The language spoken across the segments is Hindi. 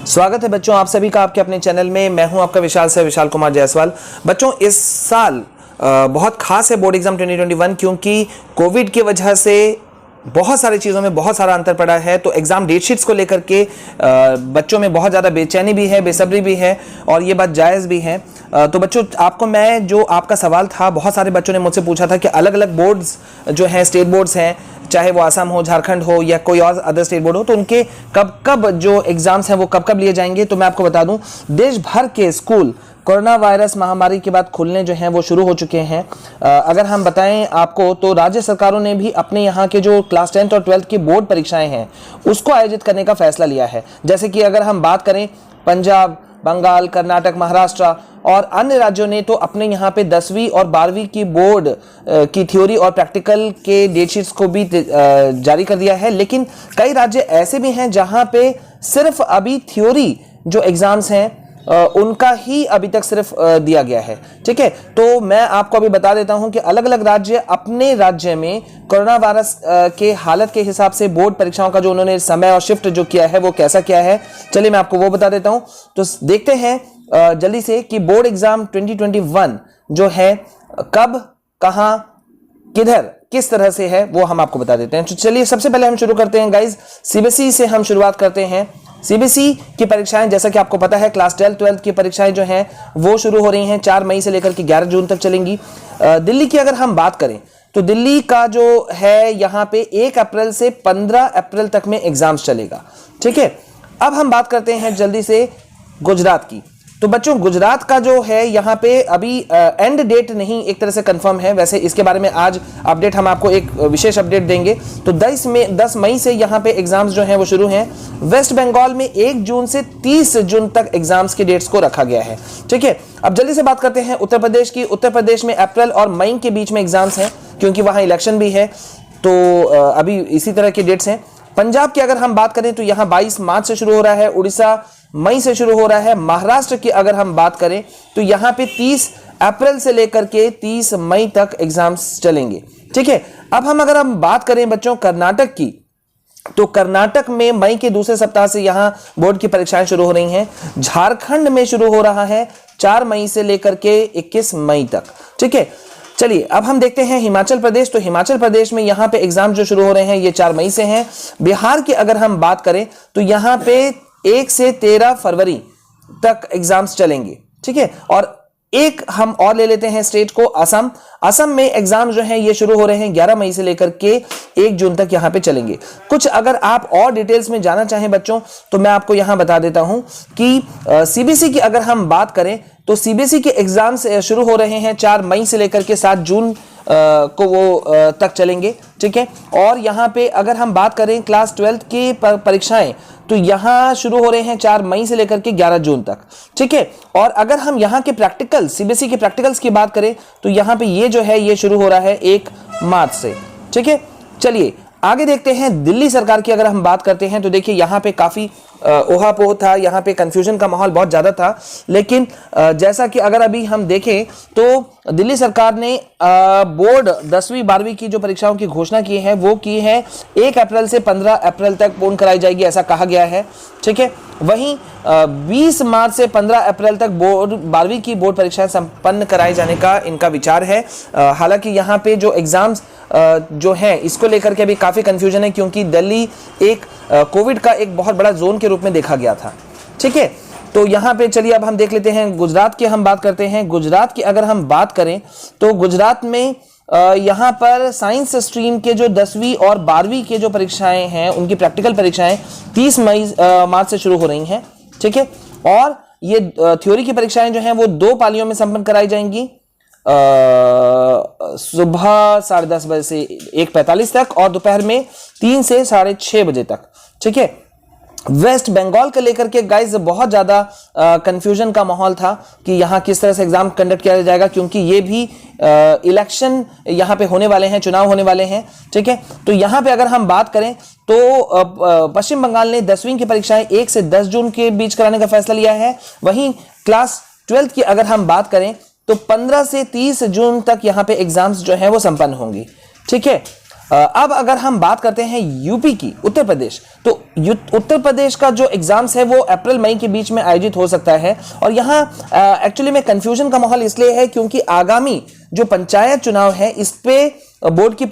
स्वागत है बच्चों आप सभी का आपके अपने चैनल में। मैं हूं आपका विशाल कुमार जायसवाल। बच्चों इस साल बहुत खास है बोर्ड एग्जाम 2021 क्योंकि कोविड की वजह से बहुत सारी चीज़ों में बहुत सारा अंतर पड़ा है। तो एग्जाम डेट शीट्स को लेकर के बच्चों में बहुत ज़्यादा बेचैनी भी है, बेसब्री भी है और ये बात जायज़ भी है। तो बच्चों आपको मैं जो आपका सवाल था, बहुत सारे बच्चों ने मुझसे पूछा था कि अलग अलग बोर्ड्स जो हैं, स्टेट बोर्ड्स हैं, चाहे वो आसाम हो, झारखंड हो या कोई और अदर स्टेट बोर्ड हो, तो उनके कब कब जो एग्जाम्स हैं वो कब कब लिए जाएंगे। तो मैं आपको बता दूं, देश भर के स्कूल कोरोना वायरस महामारी के बाद खुलने जो हैं वो शुरू हो चुके हैं। अगर हम बताएं आपको तो राज्य सरकारों ने भी अपने यहाँ के जो क्लास 10th और 12th की बोर्ड परीक्षाएं हैं उसको आयोजित करने का फैसला लिया है। जैसे कि अगर हम बात करें पंजाब, बंगाल, कर्नाटक, महाराष्ट्र और अन्य राज्यों ने तो अपने यहाँ पे 10वीं और 12वीं की बोर्ड की थ्योरी और प्रैक्टिकल के डेट शीट्स को भी जारी कर दिया है। लेकिन कई राज्य ऐसे भी हैं जहाँ पे सिर्फ अभी थ्योरी जो एग्जाम्स हैं उनका ही अभी तक सिर्फ दिया गया है। ठीक है, तो मैं आपको अभी बता देता हूं कि अलग अलग राज्य अपने राज्य में कोरोना वायरस के हालत के हिसाब से बोर्ड परीक्षाओं का जो उन्होंने समय और शिफ्ट जो किया है वो कैसा किया है। चलिए मैं आपको वो बता देता हूं। तो देखते हैं जल्दी से कि बोर्ड एग्जाम 2021 जो है कब, कहां, किधर, किस तरह से है वो हम आपको बता देते हैं। तो चलिए सबसे पहले हम शुरू करते हैं गाइज, सीबीएसई से हम शुरुआत करते हैं। सीबीएसई की परीक्षाएं जैसा कि आपको पता है क्लास 10 12th की परीक्षाएं जो हैं वो शुरू हो रही हैं 4 मई से लेकर के 11 जून तक चलेंगी। दिल्ली की अगर हम बात करें तो दिल्ली का जो है यहाँ पे 1 अप्रैल से 15 अप्रैल तक में एग्जाम्स चलेगा। ठीक है, अब हम बात करते हैं जल्दी से गुजरात की। तो बच्चों गुजरात का जो है यहाँ पे अभी एंड डेट नहीं एक तरह से कंफर्म है। वैसे इसके बारे में आज अपडेट हम आपको एक विशेष अपडेट देंगे। तो 10 मई से यहाँ पे एग्जाम्स जो हैं वो शुरू हैं। वेस्ट बंगाल में 1 जून से 30 जून तक एग्जाम्स की डेट्स को रखा गया है। ठीक है, अब जल्दी से बात करते हैं उत्तर प्रदेश की। उत्तर प्रदेश में अप्रैल और मई के बीच में एग्जाम्स हैं क्योंकि वहाँ इलेक्शन भी है, तो अभी इसी तरह की डेट्स हैं। पंजाब की अगर हम बात करें तो यहाँ 22 मार्च से शुरू हो रहा है, उड़ीसा मई से शुरू हो रहा है। महाराष्ट्र की अगर हम बात करें तो यहाँ पे 30 अप्रैल से लेकर के 30 मई तक एग्जाम्स चलेंगे। ठीक है, अब अगर हम बात करें बच्चों कर्नाटक की, तो कर्नाटक में मई के दूसरे सप्ताह से यहां बोर्ड की परीक्षाएं शुरू हो रही हैं। झारखंड में शुरू हो रहा है 4 मई से लेकर के 21 मई तक। ठीक है, चलिए अब हम देखते हैं हिमाचल प्रदेश। तो हिमाचल प्रदेश में यहाँ पे एग्जाम जो शुरू हो रहे हैं ये 4 मई से हैं। बिहार की अगर हम बात करें तो यहाँ पे 1 से 13 फरवरी तक एग्जाम्स चलेंगे। ठीक है, और एक हम और ले लेते हैं स्टेट को, असम। असम में एग्जाम जो हैं ये शुरू हो रहे हैं 11 मई से लेकर के 1 जून तक यहाँ पे चलेंगे। कुछ अगर आप और डिटेल्स में जाना चाहें बच्चों तो मैं आपको यहाँ बता देता हूं कि सीबीएसई की अगर हम बात करें तो सीबीएसई के एग्जाम्स शुरू हो रहे हैं 4 मई से लेकर के 7 जून को वो तक चलेंगे। ठीक है, और यहाँ पे अगर हम बात करें क्लास 12th की परीक्षाएं तो यहाँ शुरू हो रहे हैं 4 मई से लेकर के 11 जून तक। ठीक है, और अगर हम यहाँ के प्रैक्टिकल सीबीएसई के प्रैक्टिकल्स की बात करें तो यहाँ पे ये जो है ये शुरू हो रहा है 1 मार्च से। ठीक है, चलिए आगे देखते हैं दिल्ली सरकार की अगर हम बात करते हैं तो देखिए यहाँ पे काफी ओहापोह था, यहाँ पे कंफ्यूजन का माहौल बहुत ज्यादा था। लेकिन जैसा कि अगर अभी हम देखें तो दिल्ली सरकार ने बोर्ड 10वीं 12वीं की जो परीक्षाओं की घोषणा की है वो की है 1 अप्रैल से 15 अप्रैल तक पूर्ण कराई जाएगी, ऐसा कहा गया है। ठीक है, वहीं 20 मार्च से 15 अप्रैल तक बोर्ड 12वीं की बोर्ड परीक्षाएं संपन्न कराए जाने का इनका विचार है। हालांकि यहाँ पे जो एग्जाम्स जो है इसको लेकर के अभी काफी कंफ्यूजन है क्योंकि दिल्ली एक कोविड का एक बहुत बड़ा जोन के रूप में देखा गया था। ठीक है, तो यहाँ पे चलिए अब हम देख लेते हैं गुजरात की हम बात करते हैं। गुजरात की अगर हम बात करें तो गुजरात में यहाँ पर साइंस स्ट्रीम के जो 10वीं और 12वीं के जो परीक्षाएं हैं उनकी प्रैक्टिकल परीक्षाएं 30 मार्च से शुरू हो रही हैं। ठीक है, और ये थ्योरी की परीक्षाएं जो हैं वो 2 पालियों में संपन्न कराई जाएंगी, सुबह 10:30 बजे से 1:45 तक और दोपहर में 3 से 6:30 बजे तक। ठीक है, वेस्ट बंगाल को लेकर के गाइस बहुत ज्यादा कंफ्यूजन का माहौल था कि यहाँ किस तरह से एग्जाम कंडक्ट किया जाएगा क्योंकि ये भी इलेक्शन यहाँ पे होने वाले हैं, चुनाव होने वाले हैं। ठीक है, तो यहाँ पे अगर हम बात करें तो पश्चिम बंगाल ने 10वीं की परीक्षाएं 1 से 10 जून के बीच कराने का फैसला लिया है। वहीं क्लास 12th की अगर हम बात करें तो 15 से 30 जून तक यहाँ पे एग्जाम्स जो है वो संपन्न होंगी। ठीक है, अब अगर हम बात करते हैं यूपी की, उत्तर प्रदेश, तो उत्तर प्रदेश का जो एग्जाम्स है वो अप्रैल मई के बीच में आयोजित हो सकता है। और यहाँ एक्चुअली में कंफ्यूजन का माहौल इसलिए है क्योंकि आगामी जो पंचायत चुनाव है इस पे बोर्ड की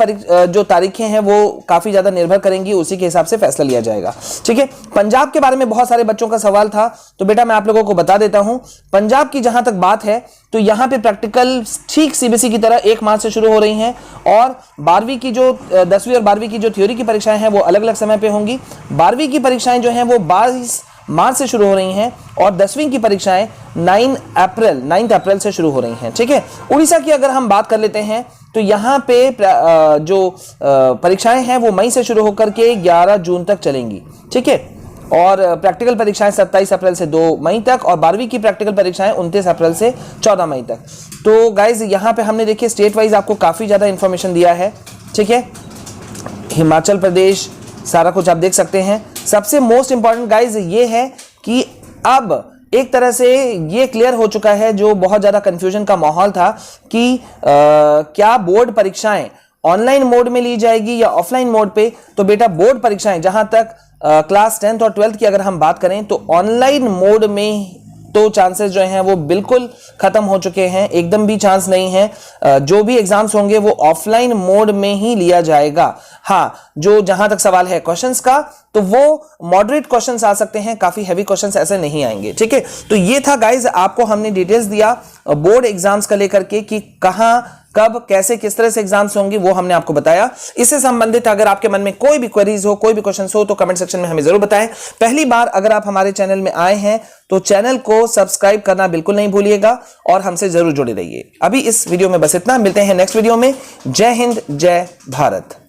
जो तारीखें हैं वो काफी ज्यादा निर्भर करेंगी, उसी के हिसाब से फैसला लिया जाएगा। ठीक है, पंजाब के बारे में बहुत सारे बच्चों का सवाल था, तो बेटा मैं आप लोगों को बता देता हूं। पंजाब की जहां तक बात है तो यहां पे प्रैक्टिकल ठीक सीबीएसई की तरह 1 मार्च से शुरू हो रही हैं, और 12वीं की जो 10वीं और 12वीं की जो थ्योरी की परीक्षाएं हैं वो अलग अलग समय पे होंगी। 12वीं की परीक्षाएं जो हैं वो 22 मार्च से शुरू हो रही हैं, और 10वीं की परीक्षाएं 9 अप्रैल से शुरू हो रही हैं। ठीक है, उड़ीसा की अगर हम बात कर लेते हैं तो यहाँ पे जो परीक्षाएं हैं वो मई से शुरू होकर के 11 जून तक चलेंगी। ठीक है, और प्रैक्टिकल परीक्षाएं 27 अप्रैल से 2 मई तक, और 12वीं की प्रैक्टिकल परीक्षाएं 29 अप्रैल से 14 मई तक। तो गाइज यहाँ पे हमने देखिए स्टेट वाइज आपको काफी ज्यादा इंफॉर्मेशन दिया है। ठीक है, हिमाचल प्रदेश, सारा कुछ आप देख सकते हैं। सबसे मोस्ट इंपॉर्टेंट गाइज ये है कि अब एक तरह से ये क्लियर हो चुका है, जो बहुत ज्यादा कंफ्यूजन का माहौल था कि क्या बोर्ड परीक्षाएं ऑनलाइन मोड में ली जाएगी या ऑफलाइन मोड पे। तो बेटा बोर्ड परीक्षाएं जहां तक क्लास 10th और 12th की अगर हम बात करें तो ऑनलाइन मोड में तो चांसेस जो हैं वो बिल्कुल खत्म हो चुके हैं, एकदम भी चांस नहीं है। जो भी एग्जाम्स होंगे वो ऑफलाइन मोड में ही लिया जाएगा। हाँ, जो जहां तक सवाल है क्वेश्चंस का, तो वो मॉडरेट क्वेश्चंस आ सकते हैं, काफी हैवी क्वेश्चंस ऐसे नहीं आएंगे। ठीक है, तो ये था गाइज, आपको हमने डिटेल्स दिया बोर्ड एग्जाम्स का लेकर के कि कहां कब कैसे किस तरह से एग्जाम्स होंगे, वो हमने आपको बताया। इससे संबंधित अगर आपके मन में कोई भी क्वेरीज हो, कोई भी क्वेश्चंस हो, तो कमेंट सेक्शन में हमें जरूर बताएं। पहली बार अगर आप हमारे चैनल में आए हैं तो चैनल को सब्सक्राइब करना बिल्कुल नहीं भूलिएगा, और हमसे जरूर जुड़े रहिए। अभी इस वीडियो में बस इतना, मिलते हैं नेक्स्ट वीडियो में। जय हिंद, जय भारत।